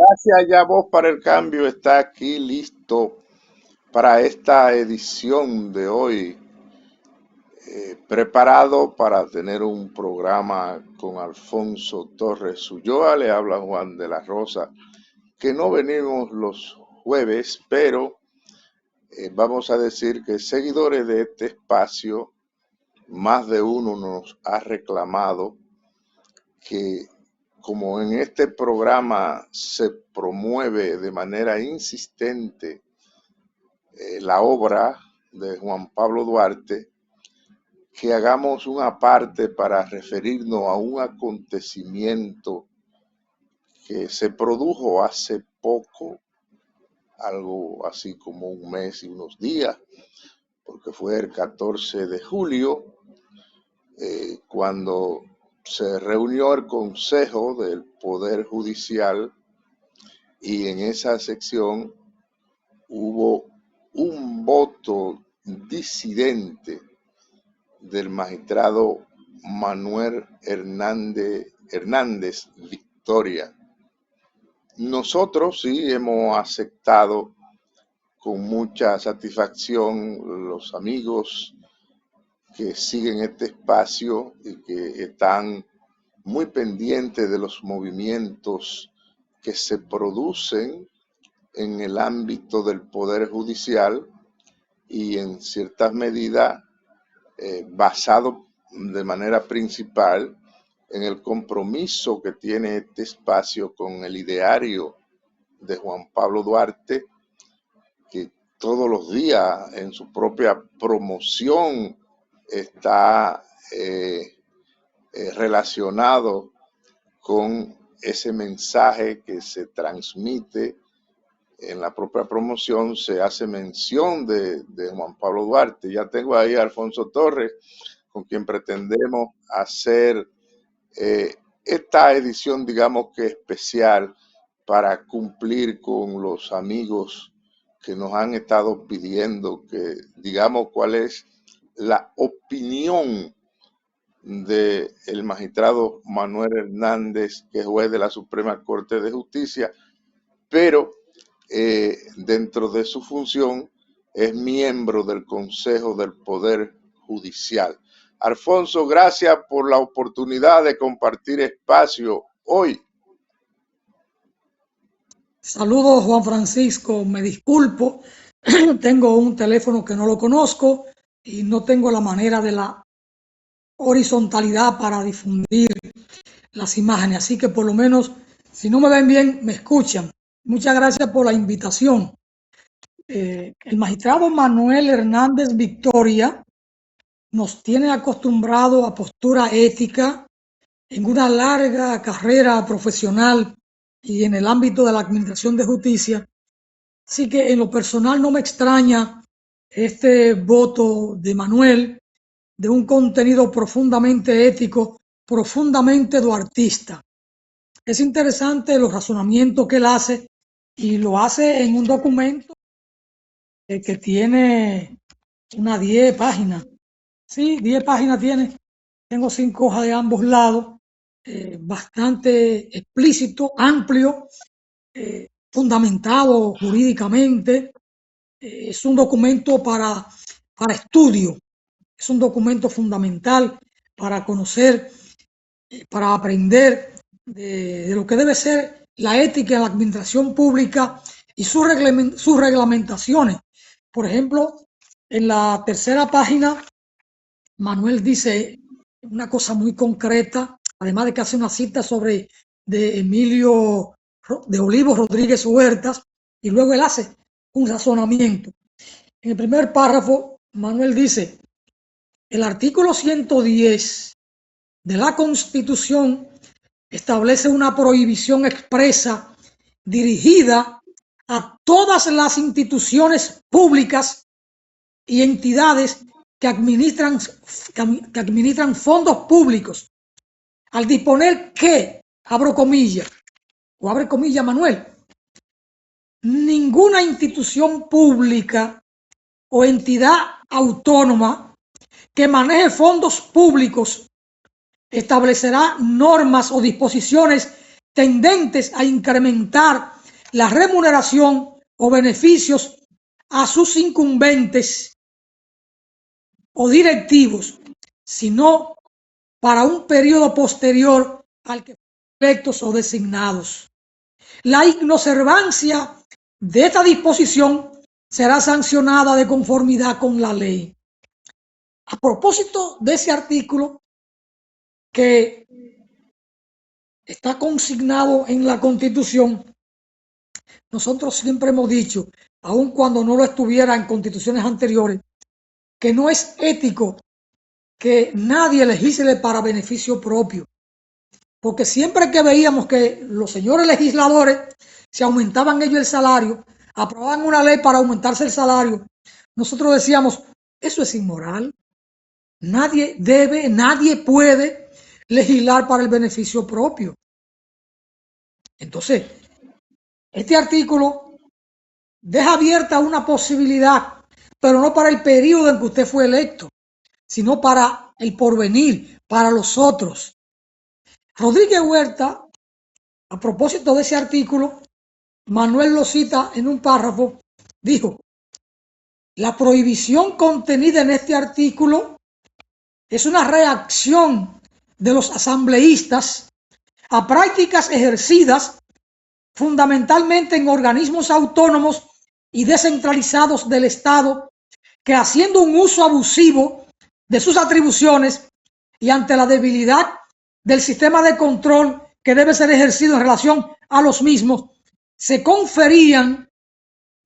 Gracias, ya Voz para el Cambio está aquí listo para esta edición de hoy, preparado para tener un programa con Alfonso Torres Ulloa. Le habla Juan de la Rosa, que no venimos los jueves, pero vamos a decir que seguidores de este espacio, más de uno nos ha reclamado que como en este programa se promueve de manera insistente la obra de Juan Pablo Duarte, que hagamos una parte para referirnos a un acontecimiento que se produjo hace poco, algo así como un mes y unos días, porque fue el 14 de julio, cuando se reunió el Consejo del Poder Judicial y en esa sección hubo un voto disidente del magistrado Manuel Hernández Victoria. Nosotros sí hemos aceptado con mucha satisfacción, los amigos que siguen este espacio y que están muy pendientes de los movimientos que se producen en el ámbito del Poder Judicial y en ciertas medidas basado de manera principal en el compromiso que tiene este espacio con el ideario de Juan Pablo Duarte, que todos los días en su propia promoción está relacionado con ese mensaje que se transmite. En la propia promoción se hace mención de Juan Pablo Duarte. Ya tengo ahí a Alfonso Torres, con quien pretendemos hacer esta edición, digamos que especial, para cumplir con los amigos que nos han estado pidiendo que digamos cuál es la opinión del magistrado Manuel Hernández, que es juez de la Suprema Corte de Justicia, pero dentro de su función es miembro del Consejo del Poder Judicial. Alfonso, gracias por la oportunidad de compartir espacio hoy. Saludos, Juan Francisco, me disculpo, tengo un teléfono que no lo conozco y no tengo la manera de la horizontalidad para difundir las imágenes, así que por lo menos, si no me ven bien, me escuchan. Muchas gracias por la invitación. El magistrado Manuel Hernández Victoria nos tiene acostumbrado a postura ética en una larga carrera profesional y en el ámbito de la administración de justicia. Así que en lo personal no me extraña este voto de Manuel, de un contenido profundamente ético, profundamente duartista. Es interesante los razonamientos que él hace y lo hace en un documento que tiene unas 10 páginas. Sí, 10 páginas tiene. Tengo 5 hojas de ambos lados, bastante explícito, amplio, fundamentado jurídicamente. Es un documento para estudio, es un documento fundamental para conocer, para aprender de lo que debe ser la ética en la administración pública y sus reglamentaciones. Por ejemplo, en la tercera página, Manuel dice una cosa muy concreta, además de que hace una cita sobre de Emilio de Olivos Rodríguez Huertas, y luego él hace un razonamiento. En el primer párrafo, Manuel dice: el artículo 110 de la Constitución establece una prohibición expresa dirigida a todas las instituciones públicas y entidades que administran fondos públicos, al disponer que, abro comillas, o abre comillas Manuel, ninguna institución pública o entidad autónoma que maneje fondos públicos establecerá normas o disposiciones tendentes a incrementar la remuneración o beneficios a sus incumbentes o directivos, sino para un periodo posterior al que fueron electos o designados. La inobservancia de esta disposición será sancionada de conformidad con la ley. A propósito de ese artículo que está consignado en la Constitución, nosotros siempre hemos dicho, aun cuando no lo estuviera en constituciones anteriores, que no es ético que nadie legisle para beneficio propio. Porque siempre que veíamos que los señores legisladores se aumentaban ellos el salario, aprobaban una ley para aumentarse el salario, nosotros decíamos, eso es inmoral. Nadie debe, nadie puede legislar para el beneficio propio. Entonces, este artículo deja abierta una posibilidad, pero no para el periodo en que usted fue electo, sino para el porvenir, para los otros. Rodríguez Huerta, a propósito de ese artículo, Manuel lo cita en un párrafo, dijo, la prohibición contenida en este artículo es una reacción de los asambleístas a prácticas ejercidas fundamentalmente en organismos autónomos y descentralizados del Estado que, haciendo un uso abusivo de sus atribuciones y ante la debilidad del sistema de control que debe ser ejercido en relación a los mismos, se conferían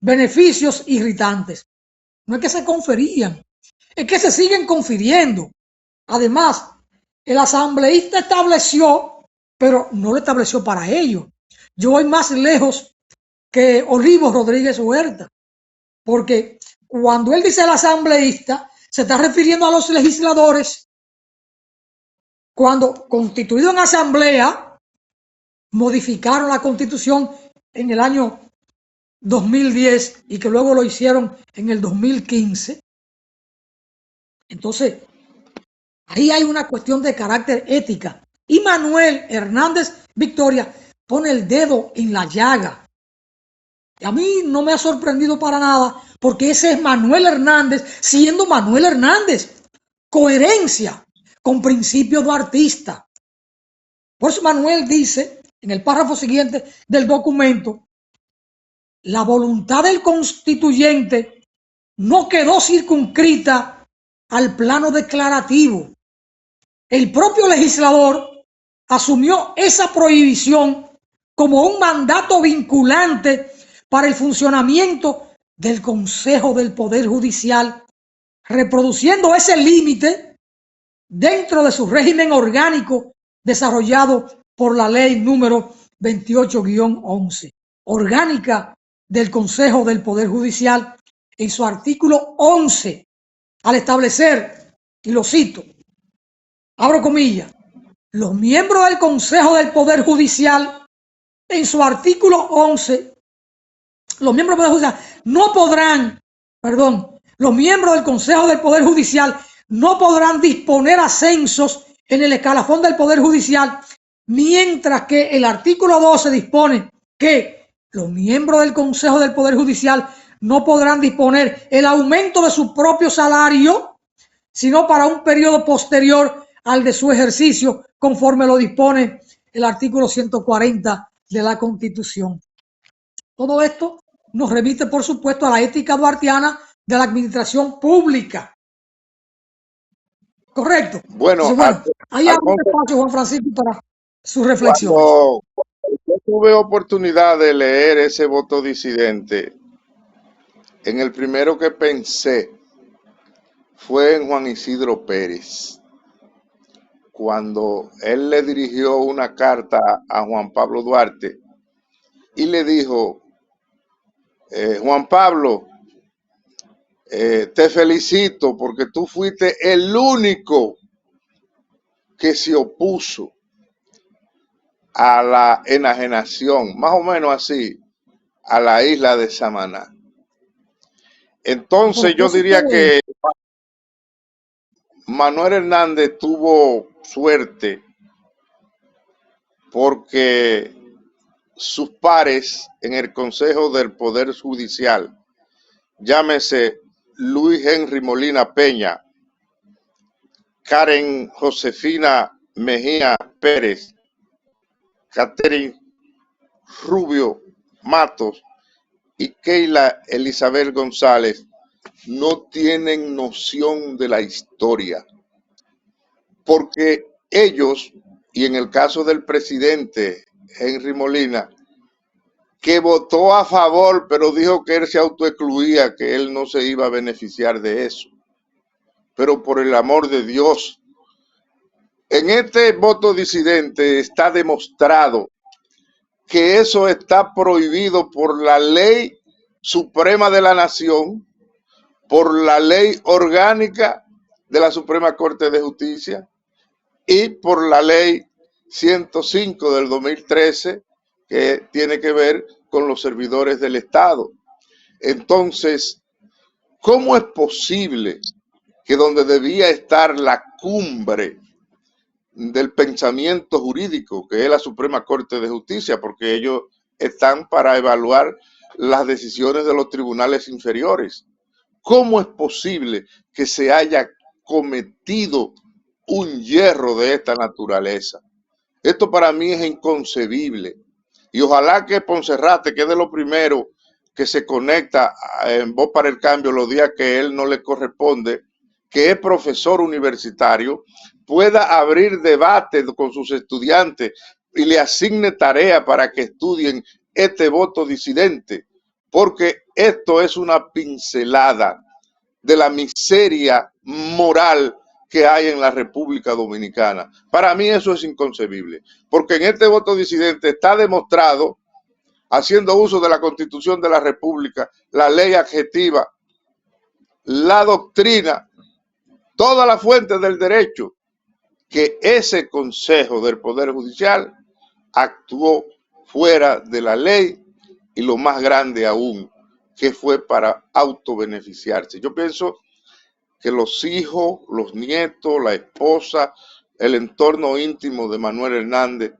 beneficios irritantes. No es que se conferían, es que se siguen confiriendo. Además, el asambleísta estableció, pero no lo estableció para ello. Yo voy más lejos que Olivos Rodríguez Huerta, porque cuando él dice el asambleísta, se está refiriendo a los legisladores. Cuando constituido en asamblea, modificaron la Constitución en el año 2010 y que luego lo hicieron en el 2015. Entonces, ahí hay una cuestión de carácter ética. Y Manuel Hernández Victoria pone el dedo en la llaga. Y a mí no me ha sorprendido para nada, porque ese es Manuel Hernández, siendo Manuel Hernández. Coherencia con principio duartista. Por eso Manuel dice, en el párrafo siguiente del documento, la voluntad del constituyente no quedó circunscrita al plano declarativo. El propio legislador asumió esa prohibición como un mandato vinculante para el funcionamiento del Consejo del Poder Judicial, reproduciendo ese límite dentro de su régimen orgánico desarrollado por la ley número 28-11, orgánica del Consejo del Poder Judicial, en su artículo 11, al establecer, y lo cito, abro comillas, los miembros del Consejo del Poder Judicial, en su artículo 11, los miembros del Poder Judicial no podrán, los miembros del Consejo del Poder Judicial no podrán disponer ascensos en el escalafón del Poder Judicial, mientras que el artículo 12 dispone que los miembros del Consejo del Poder Judicial no podrán disponer el aumento de su propio salario, sino para un periodo posterior al de su ejercicio, conforme lo dispone el artículo 140 de la Constitución. Todo esto nos remite, por supuesto, a la ética duartiana de la administración pública. Correcto. Bueno, ahí hay un espacio, Juan Francisco, para sus reflexiones. Cuando yo tuve oportunidad de leer ese voto disidente, en el primero que pensé fue en Juan Isidro Pérez, cuando él le dirigió una carta a Juan Pablo Duarte y le dijo, Juan Pablo, te felicito porque tú fuiste el único que se opuso a la enajenación, más o menos así, a la isla de Samaná. Entonces yo diría que Manuel Hernández tuvo suerte porque sus pares en el Consejo del Poder Judicial, llámese Luis Henry Molina Peña, Karen Josefina Mejía Pérez, Catherine Rubio Matos y Keila Elizabeth González, no tienen noción de la historia, porque ellos, y en el caso del presidente Henry Molina, que votó a favor, pero dijo que él se autoexcluía, que él no se iba a beneficiar de eso. Pero por el amor de Dios, en este voto disidente está demostrado que eso está prohibido por la Ley Suprema de la Nación, por la Ley Orgánica de la Suprema Corte de Justicia y por la Ley 105 del 2013, que tiene que ver con los servidores del Estado. Entonces, ¿cómo es posible que donde debía estar la cumbre del pensamiento jurídico, que es la Suprema Corte de Justicia, porque ellos están para evaluar las decisiones de los tribunales inferiores? ¿Cómo es posible que se haya cometido un yerro de esta naturaleza? Esto para mí es inconcebible. Y ojalá que Ponserrate, que es de lo primero que se conecta en Voz para el Cambio los días que él no le corresponde, que es profesor universitario, pueda abrir debate con sus estudiantes y le asigne tarea para que estudien este voto disidente, porque esto es una pincelada de la miseria moral que hay en la República Dominicana. Para mí eso es inconcebible, porque en este voto disidente está demostrado, haciendo uso de la Constitución de la República, la ley adjetiva, la doctrina, todas las fuentes del derecho, que ese Consejo del Poder Judicial actuó fuera de la ley y lo más grande aún, que fue para autobeneficiarse. Yo pienso que los hijos, los nietos, la esposa, el entorno íntimo de Manuel Hernández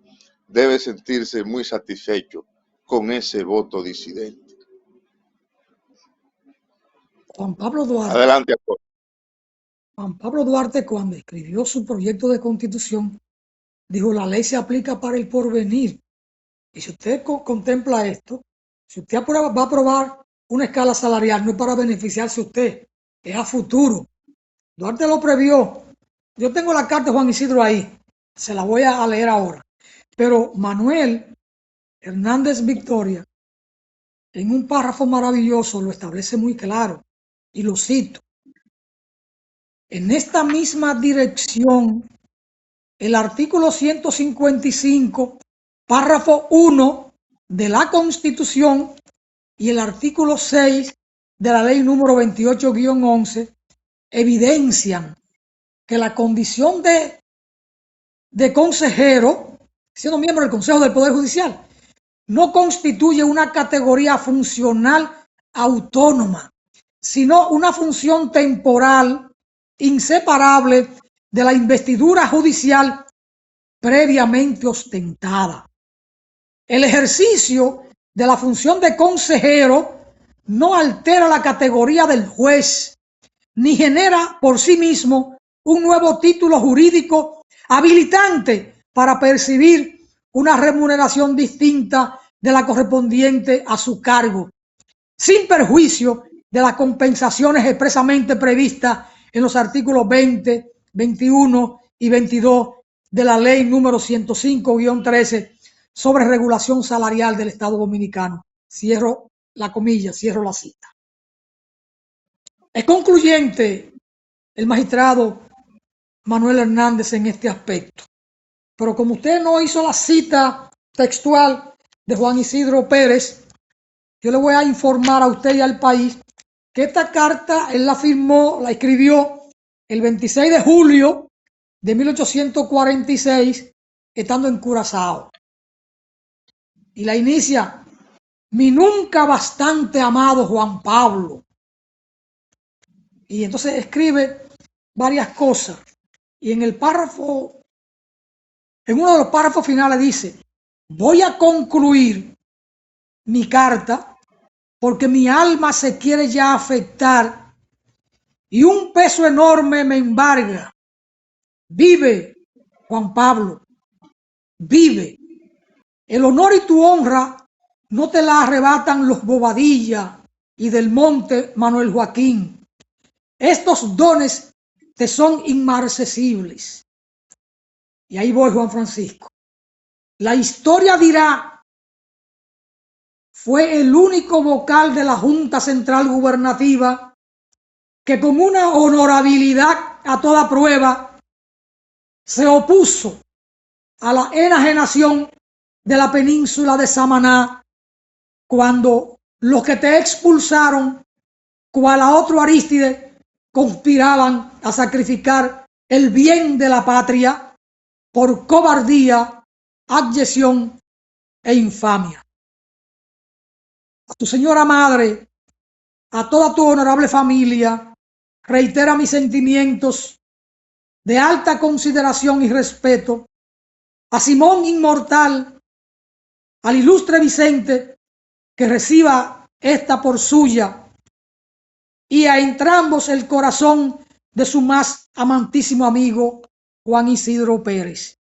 debe sentirse muy satisfecho con ese voto disidente. Juan Pablo Duarte. Adelante. Juan Pablo Duarte, cuando escribió su proyecto de constitución, dijo: la ley se aplica para el porvenir. Y si usted contempla esto, si usted va a aprobar una escala salarial, no es para beneficiarse usted, es a futuro. Duarte lo previó. Yo tengo la carta de Juan Isidro ahí, se la voy a leer ahora. Pero Manuel Hernández Victoria, en un párrafo maravilloso, lo establece muy claro, y lo cito: en esta misma dirección, el artículo 155, párrafo 1 de la Constitución y el artículo 6 de la ley número 28-11 evidencian que la condición de consejero, siendo miembro del Consejo del Poder Judicial, no constituye una categoría funcional autónoma, sino una función temporal inseparable de la investidura judicial previamente ostentada. El ejercicio de la función de consejero no altera la categoría del juez, ni genera por sí mismo un nuevo título jurídico habilitante para percibir una remuneración distinta de la correspondiente a su cargo, sin perjuicio de las compensaciones expresamente previstas en los artículos 20, 21 y 22 de la ley número 105-13 sobre regulación salarial del Estado Dominicano. Cierro la comilla, cierro la cita. Es concluyente el magistrado Manuel Hernández en este aspecto, pero como usted no hizo la cita textual de Juan Isidro Pérez, yo le voy a informar a usted y al país que esta carta él la firmó, la escribió el 26 de julio de 1846, estando en Curazao. Y la inicia: mi nunca bastante amado Juan Pablo. Y entonces escribe varias cosas. Y en el párrafo, en uno de los párrafos finales dice: Voy a concluir mi carta porque mi alma se quiere ya afectar y un peso enorme me embarga. Vive, Juan Pablo, vive. El honor y tu honra no te la arrebatan los Bobadilla y del Monte Manuel Joaquín. Estos dones te son inmarcesibles. Y ahí voy, Juan Francisco. La historia dirá, fue el único vocal de la Junta Central Gubernativa que con una honorabilidad a toda prueba se opuso a la enajenación de la península de Samaná cuando los que te expulsaron, cual a otro Arístide, conspiraban a sacrificar el bien de la patria por cobardía, abyección e infamia. A tu señora madre, a toda tu honorable familia, reitera mis sentimientos de alta consideración y respeto, a Simón Inmortal, al ilustre Vicente, que reciba esta por suya, y a entrambos el corazón de su más amantísimo amigo, Juan Isidro Pérez.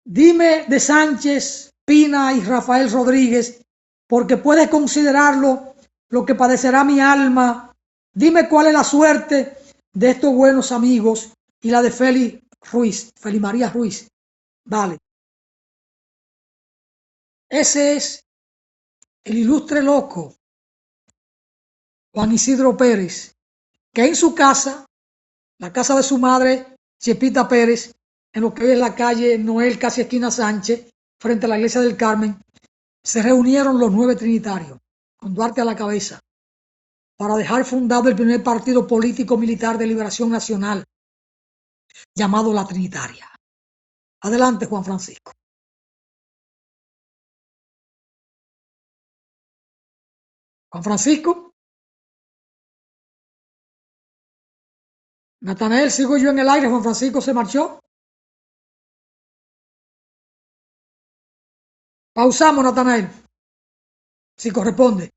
Dime de Sánchez, Pina y Rafael Rodríguez, porque puedes considerarlo lo que padecerá mi alma. Dime cuál es la suerte de estos buenos amigos y la de Félix María Ruiz. Vale. Ese es el ilustre loco, Juan Isidro Pérez, que en su casa, la casa de su madre, Chepita Pérez, en lo que hoy es la calle Noel, casi esquina Sánchez, frente a la iglesia del Carmen, se reunieron los 9 trinitarios, con Duarte a la cabeza, para dejar fundado el primer partido político militar de liberación nacional, llamado la Trinitaria. Adelante, Juan Francisco. Juan Francisco. Natanael, sigo yo en el aire. Juan Francisco se marchó. Pausamos, Natanael, si corresponde.